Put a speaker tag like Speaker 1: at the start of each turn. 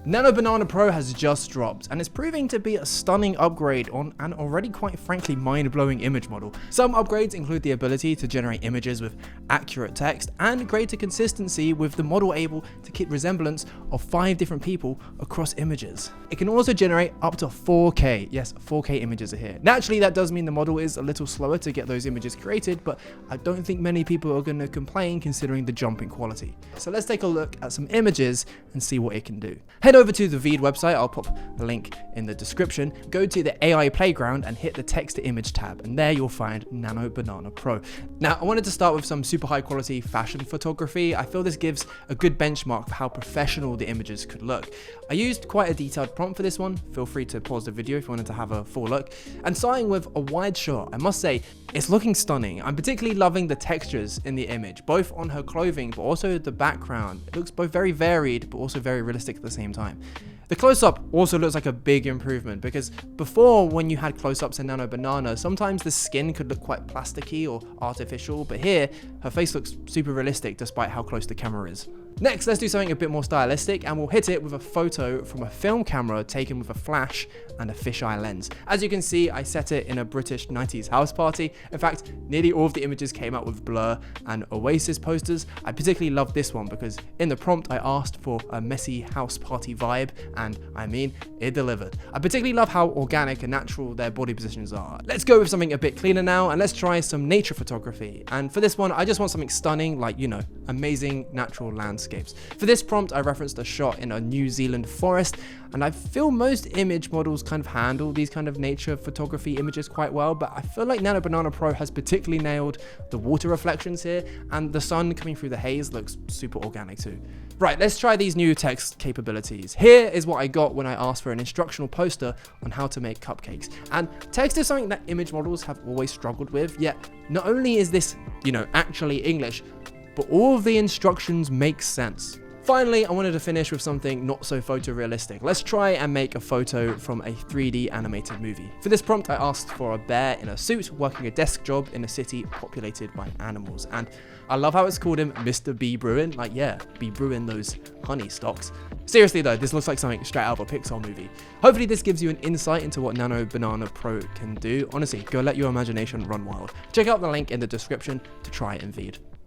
Speaker 1: Nano Banana Pro has just dropped, and it's proving to be a stunning upgrade on an already quite frankly mind-blowing image model. Some upgrades include the ability to generate images with accurate text and greater consistency, with the model able to keep resemblance of 5 different people across images. It can also generate up to 4K, yes, 4K images are here. Naturally, that does mean the model is a little slower to get those images created, but I don't think many people are going to complain considering the jump in quality. So let's take a look at some images and see what it can do. Head over to the Veed website, I'll pop the link in the description, go to the AI playground and hit the text to image tab, and there you'll find Nano Banana Pro. Now, I wanted to start with some super high quality fashion photography. I feel this gives a good benchmark for how professional the images could look. I used quite a detailed prompt for this one, feel free to pause the video if you wanted to have a full look, and starting with a wide shot, I must say, it's looking stunning. I'm particularly loving the textures in the image, both on her clothing, but also the background. It looks both very varied, but also very realistic at the same time. The close-up also looks like a big improvement, because before, when you had close-ups in Nano Banana, sometimes the skin could look quite plasticky or artificial, but here, her face looks super realistic despite how close the camera is. Next, let's do something a bit more stylistic, and we'll hit it with a photo from a film camera taken with a flash and a fisheye lens. As you can see, I set it in a British 90s house party. In fact, nearly all of the images came out with Blur and Oasis posters. I particularly love this one because in the prompt I asked for a messy house party vibe, and I mean, it delivered. I particularly love how organic and natural their body positions are. Let's go with something a bit cleaner now, and let's try some nature photography. And for this one, I just want something stunning, like, you know, amazing natural landscapes. For this prompt, I referenced a shot in a New Zealand forest, and I feel most image models kind of handle these kind of nature photography images quite well, but I feel like Nano Banana Pro has particularly nailed the water reflections here, and the sun coming through the haze looks super organic too. Right, let's try these new text capabilities. Here is what I got when I asked for an instructional poster on how to make cupcakes. And text is something that image models have always struggled with, yet not only is this, you know, actually English, but all of the instructions make sense. Finally, I wanted to finish with something not so photorealistic. Let's try and make a photo from a 3D animated movie. For this prompt, I asked for a bear in a suit working a desk job in a city populated by animals. And I love how it's called him Mr. Bee Bruin. Like, yeah, be brewing those honey stocks. Seriously though, this looks like something straight out of a Pixar movie. Hopefully this gives you an insight into what Nano Banana Pro can do. Honestly, go let your imagination run wild. Check out the link in the description to try it in Veed.